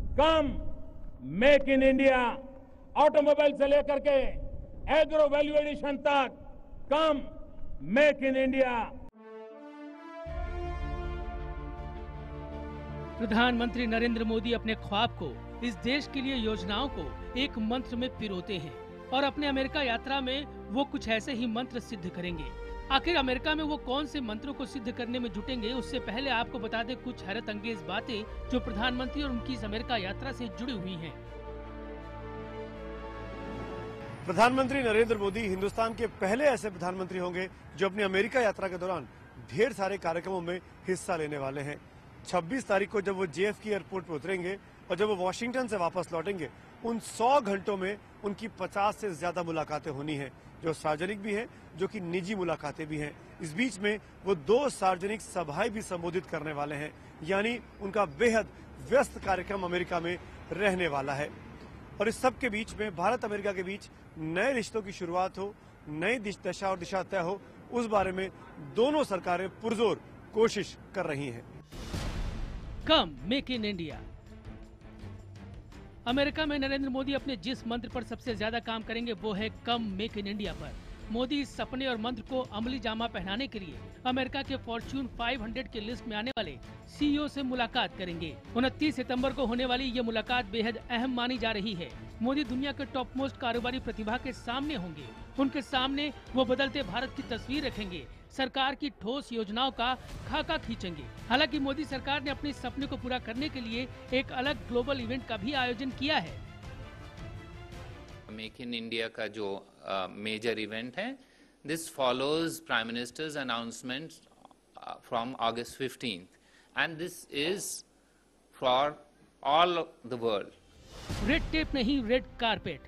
Come make in India, automobile से लेकर के एग्रो वैल्यू एडिशन तक, कम मेक इन इंडिया। प्रधानमंत्री नरेंद्र मोदी अपने ख्वाब को, इस देश के लिए योजनाओं को एक मंत्र में पिरोते हैं और अपने अमेरिका यात्रा में वो कुछ ऐसे ही मंत्र सिद्ध करेंगे। आखिर अमेरिका में वो कौन से मंत्रों को सिद्ध करने में जुटेंगे, उससे पहले आपको बता दें कुछ हैरत अंगेज बातें जो प्रधानमंत्री और उनकी इस अमेरिका यात्रा से जुड़ी हुई हैं। प्रधानमंत्री नरेंद्र मोदी हिंदुस्तान के पहले ऐसे प्रधानमंत्री होंगे जो अपनी अमेरिका यात्रा के दौरान ढेर सारे कार्यक्रमों में हिस्सा लेने वाले हैं। 26 तारीख को जब वो JFK एयरपोर्ट पर उतरेंगे और जब वो वॉशिंगटन से वापस लौटेंगे, उन 100 घंटों में उनकी 50 से ज्यादा मुलाकातें होनी हैं, जो सार्वजनिक भी हैं, जो कि निजी मुलाकातें भी हैं। इस बीच में वो 2 सार्वजनिक सभाएं भी संबोधित करने वाले हैं, यानी उनका बेहद व्यस्त कार्यक्रम अमेरिका में रहने वाला है। और इस सब के बीच में भारत अमेरिका के बीच नए रिश्तों की शुरुआत हो, नई दशा और दिशा तय हो, उस बारे में दोनों सरकारें पुरजोर कोशिश कर रही हैं। कम मेक इन इंडिया। अमेरिका में नरेंद्र मोदी अपने जिस मंत्र पर सबसे ज्यादा काम करेंगे वो है कम मेक इन इंडिया पर। मोदी इस सपने और मंत्र को अमली जामा पहनाने के लिए अमेरिका के फॉर्च्यून 500 के लिस्ट में आने वाले CEO से मुलाकात करेंगे। 29 सितंबर को होने वाली ये मुलाकात बेहद अहम मानी जा रही है। मोदी दुनिया के टॉप मोस्ट कारोबारी प्रतिभा के सामने होंगे। उनके सामने वो बदलते भारत की तस्वीर रखेंगे, सरकार की ठोस योजनाओं का खाका खींचेंगे। हालांकि मोदी सरकार ने अपने सपने को पूरा करने के लिए एक अलग ग्लोबल इवेंट का भी आयोजन किया है। मेक इन इंडिया का जो मेजर इवेंट है, this follows prime ministers announcement from August 15th and this is for all the world. Red tape नहीं, रेड कारपेट।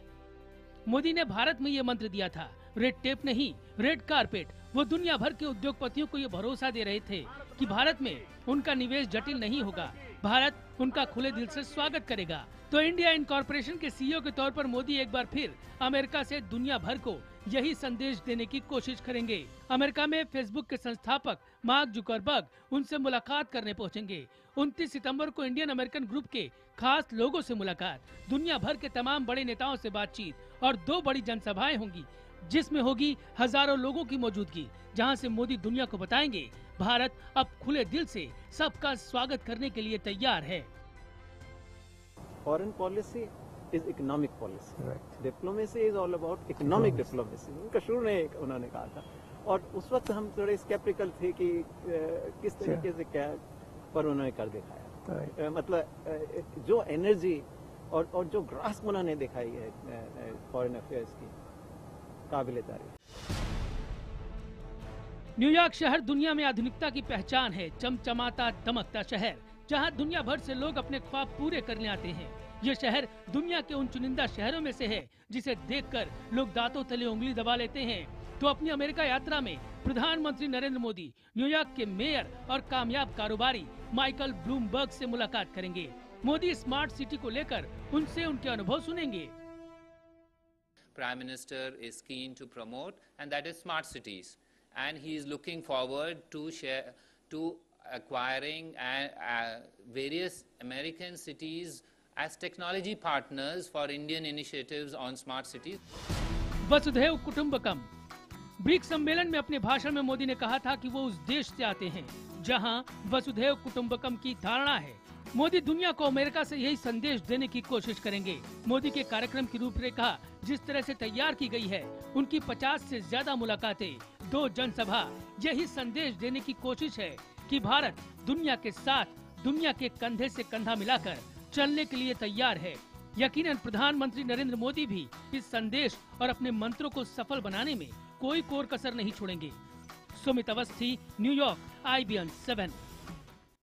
मोदी ने भारत में ये मंत्र दिया था, रेड टेप नहीं, रेड कारपेट। वो दुनिया भर के उद्योगपतियों को ये भरोसा दे रहे थे कि भारत में उनका निवेश जटिल नहीं होगा, भारत उनका खुले दिल से स्वागत करेगा। तो इंडिया इनकॉर्पोरेशन के CEO के तौर पर मोदी एक बार फिर अमेरिका से दुनिया भर को यही संदेश देने की कोशिश करेंगे। अमेरिका में फेसबुक के संस्थापक मार्क जुकरबर्ग उनसे मुलाकात करने पहुंचेंगे। 29 सितंबर को इंडियन अमेरिकन ग्रुप के खास लोगों से मुलाकात, दुनिया भर के तमाम बड़े नेताओं से बातचीत और 2 बड़ी जनसभाएं होंगी, जिसमें होगी हजारों लोगों की मौजूदगी, जहां से मोदी दुनिया को बताएंगे भारत अब खुले दिल से सबका स्वागत करने के लिए तैयार है। Foreign policy is economic policy, diplomacy is all about economic diplomacy. उनका शुरू में उन्होंने कहा था, और उस वक्त हम थोड़े स्केप्टिकल थे कि किस तरीके से क्या, पर उन्होंने कर दिखाया। मतलब जो एनर्जी और जो ग्रास्प उन्होंने दिखाई है फॉरेन अफेयर्स की, काबिले तारीफ। न्यूयॉर्क शहर दुनिया में आधुनिकता की पहचान है, चमचमाता दमकता शहर, जहां दुनिया भर से लोग अपने ख्वाब पूरे करने आते हैं। ये शहर दुनिया के उन चुनिंदा शहरों में से है जिसे देखकर लोग दांतों तले उंगली दबा लेते हैं। तो अपनी अमेरिका यात्रा में प्रधानमंत्री नरेंद्र मोदी न्यूयॉर्क के मेयर और कामयाब कारोबारी माइकल ब्लूमबर्ग से मुलाकात करेंगे। मोदी स्मार्ट सिटी को लेकर उनसे उनके अनुभव सुनेंगे। Prime Minister is keen to promote, and that is smart cities, and he is looking forward to acquiring various American cities as technology partners for Indian initiatives on smart cities. वसुधैव कुटुंबकम। BRICS सम्मेलन में अपने भाषण में मोदी ने कहा था कि वो उस देश से आते हैं जहां वसुधैव कुटुंबकम की धारणा है। मोदी दुनिया को अमेरिका से यही संदेश देने की कोशिश करेंगे। मोदी के कार्यक्रम की रूपरेखा जिस तरह से तैयार की गई है, उनकी 50 से ज्यादा मुलाकातें, 2 जनसभा, यही संदेश देने की कोशिश है कि भारत दुनिया के साथ, दुनिया के कंधे से कंधा मिलाकर चलने के लिए तैयार है। यकीनन प्रधानमंत्री नरेंद्र मोदी भी इस संदेश और अपने मंत्रों को सफल बनाने में कोई कोर कसर नहीं छोड़ेंगे। Sumit Awasthi, New York, IBN 7।